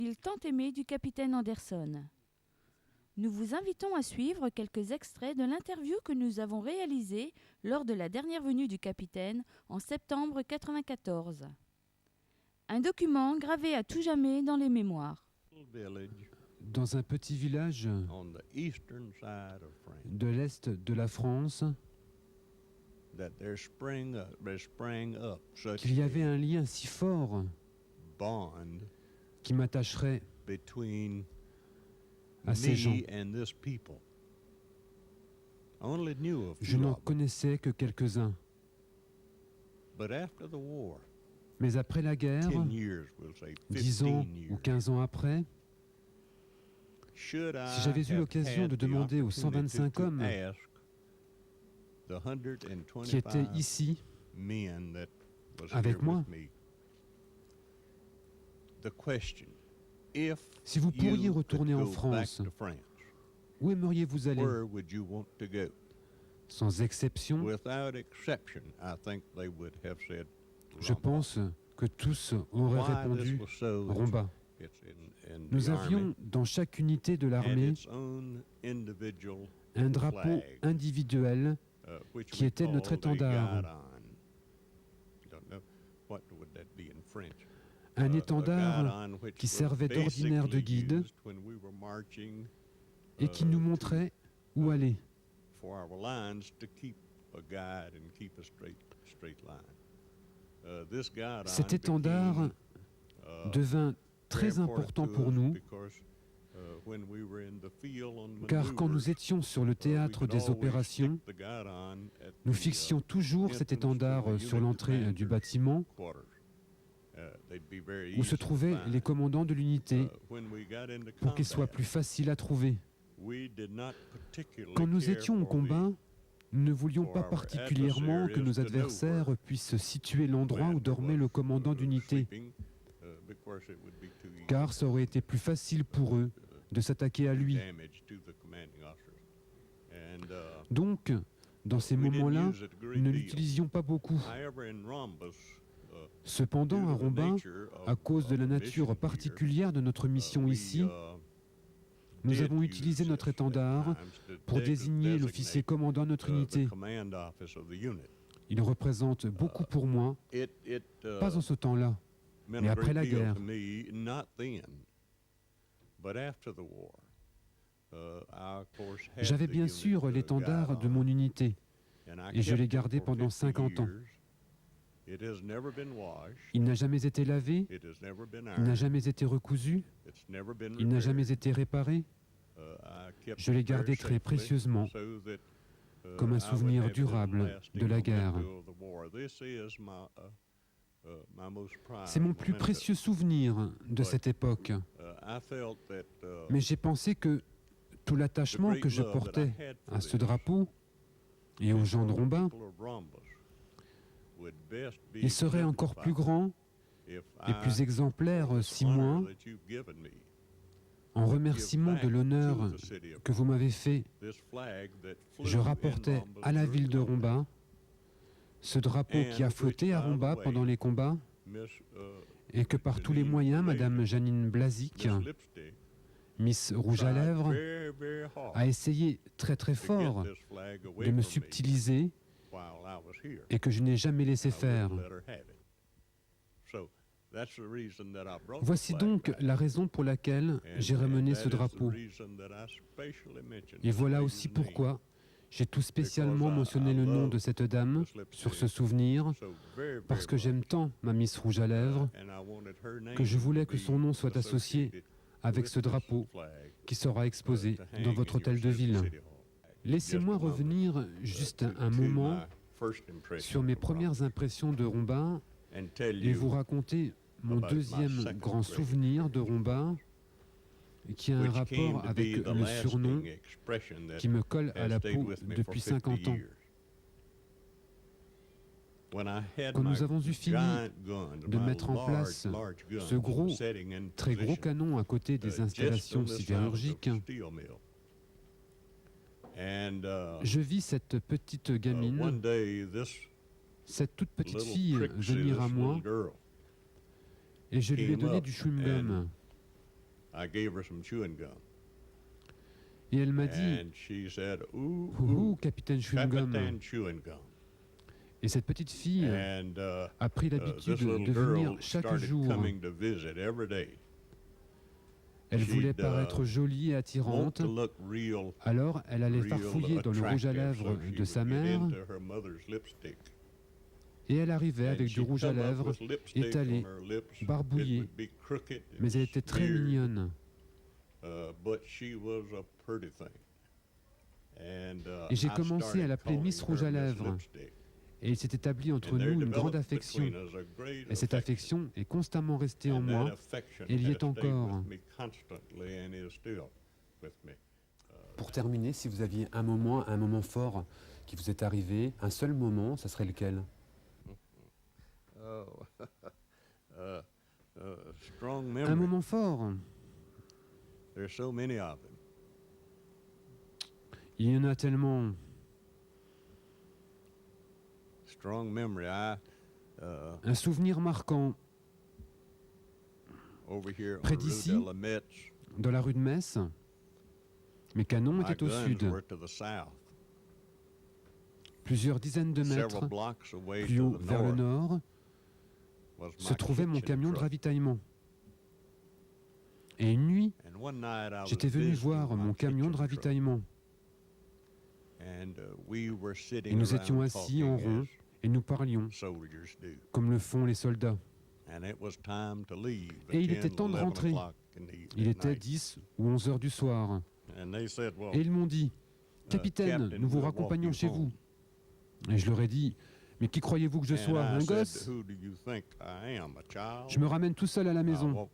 Il tant aimé du capitaine Anderson. Nous vous invitons à suivre quelques extraits de l'interview que nous avons réalisée lors de la dernière venue du capitaine en septembre 1994. Un document gravé à tout jamais dans les mémoires. Dans un petit village de l'est de la France, qu'il y avait un lien si fort qui m'attacherait à ces gens. Je n'en connaissais que quelques-uns. Mais après la guerre, 10 ans ou 15 ans après, si j'avais eu l'occasion de demander aux 125 hommes qui étaient ici avec moi, si vous pourriez retourner en France, où aimeriez-vous aller? Sans exception, je pense que tous auraient répondu Romba. Nous avions dans chaque unité de l'armée un drapeau individuel qui était notre étendard. Un étendard qui servait d'ordinaire de guide et qui nous montrait où aller. Cet étendard devint très important pour nous, car quand nous étions sur le théâtre des opérations, nous fixtions toujours cet étendard sur l'entrée du bâtiment où se trouvaient les commandants de l'unité pour qu'il soit plus facile à trouver. Quand nous étions au combat, nous ne voulions pas particulièrement que nos adversaires puissent situer l'endroit où dormait le commandant d'unité, car ça aurait été plus facile pour eux de s'attaquer à lui. Donc, dans ces moments-là, nous ne l'utilisions pas beaucoup. Cependant, à Romba, à cause de la nature particulière de notre mission ici, nous avons utilisé notre étendard pour désigner l'officier commandant de notre unité. Il représente beaucoup pour moi, pas en ce temps-là, mais après la guerre. J'avais bien sûr l'étendard de mon unité, et je l'ai gardé pendant 50 ans. Il n'a jamais été lavé, il n'a jamais été recousu, il n'a jamais été réparé. Je l'ai gardé très précieusement, comme un souvenir durable de la guerre. C'est mon plus précieux souvenir de cette époque. Mais j'ai pensé que tout l'attachement que je portais à ce drapeau et aux gens de Romba, il serait encore plus grand et plus exemplaire si moi, en remerciement de l'honneur que vous m'avez fait, je rapportais à la ville de Romba ce drapeau qui a flotté à Romba pendant les combats et que par tous les moyens, Madame Janine Blazik, Miss Rouge à Lèvres, a essayé très très fort de me subtiliser et que je n'ai jamais laissé faire. Voici donc la raison pour laquelle j'ai ramené ce drapeau. Et voilà aussi pourquoi j'ai tout spécialement mentionné le nom de cette dame sur ce souvenir, parce que j'aime tant ma Miss Rouge à Lèvres que je voulais que son nom soit associé avec ce drapeau qui sera exposé dans votre hôtel de ville. Laissez-moi revenir juste un moment sur mes premières impressions de Romba et vous raconter mon deuxième grand souvenir de Romba qui a un rapport avec le surnom qui me colle à la peau depuis 50 ans. Quand nous avons eu fini de mettre en place ce gros, très gros canon à côté des installations sidérurgiques, je vis cette petite gamine, cette toute petite fille venir à moi et je lui ai donné du chewing-gum. Et elle m'a dit, ouh, capitaine Chewing-Gum. Et cette petite fille a pris l'habitude de venir chaque jour. Elle voulait paraître jolie et attirante, alors elle allait farfouiller dans le rouge à lèvres de sa mère, et elle arrivait avec du rouge à lèvres étalé, barbouillé, mais elle était très mignonne. Et j'ai commencé à l'appeler Miss Rouge à lèvres. Et il s'est établi entre nous une grande affection. Et cette affection est constamment restée en moi, et il y est encore. Pour terminer, si vous aviez un moment fort qui vous est arrivé, un seul moment, ça serait lequel? Un moment fort. Il y en a tellement. Un souvenir marquant. Près d'ici, dans la rue de Metz, mes canons étaient au sud. Plusieurs dizaines de mètres plus haut vers le nord se trouvait mon camion de ravitaillement. Et une nuit, j'étais venu voir mon camion de ravitaillement. Et nous étions assis en rond et nous parlions, comme le font les soldats. Et il était temps de rentrer. Il était 10 ou 11 heures du soir. Et ils m'ont dit, « Capitaine, nous vous raccompagnons chez vous. » Et je leur ai dit, « Mais qui croyez-vous que je sois, un gosse? Je me ramène tout seul à la maison. »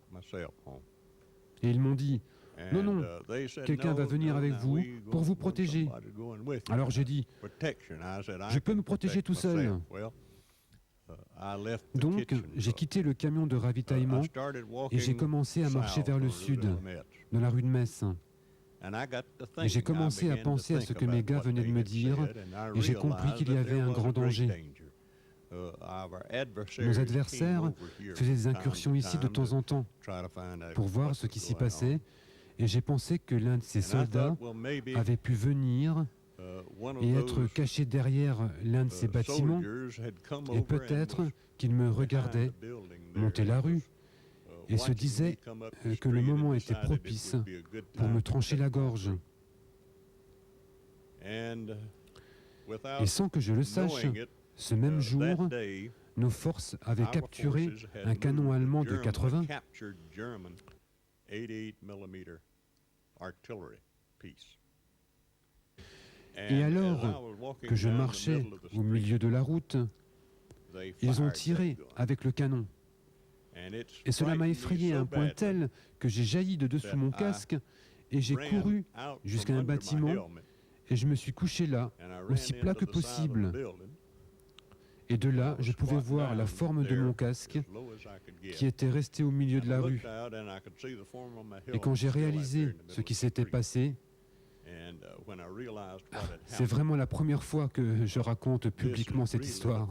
Et ils m'ont dit, « Non, non, quelqu'un va venir avec vous pour vous protéger. » Alors j'ai dit, « Je peux me protéger tout seul. » Donc j'ai quitté le camion de ravitaillement et j'ai commencé à marcher vers le sud, dans la rue de Metz. Et j'ai commencé à penser à ce que mes gars venaient de me dire, et j'ai compris qu'il y avait un grand danger. Nos adversaires faisaient des incursions ici de temps en temps pour voir ce qui s'y passait, et j'ai pensé que l'un de ces soldats avait pu venir et être caché derrière l'un de ces bâtiments, et peut-être qu'il me regardait monter la rue et se disait que le moment était propice pour me trancher la gorge. Et sans que je le sache, ce même jour, nos forces avaient capturé un canon allemand de 80. Et alors que je marchais au milieu de la route, ils ont tiré avec le canon. Et cela m'a effrayé à un point tel que j'ai jailli de dessous mon casque et j'ai couru jusqu'à un bâtiment et je me suis couché là, aussi plat que possible. Et de là, je pouvais voir la forme de mon casque qui était resté au milieu de la rue. Et quand j'ai réalisé ce qui s'était passé, c'est vraiment la première fois que je raconte publiquement cette histoire.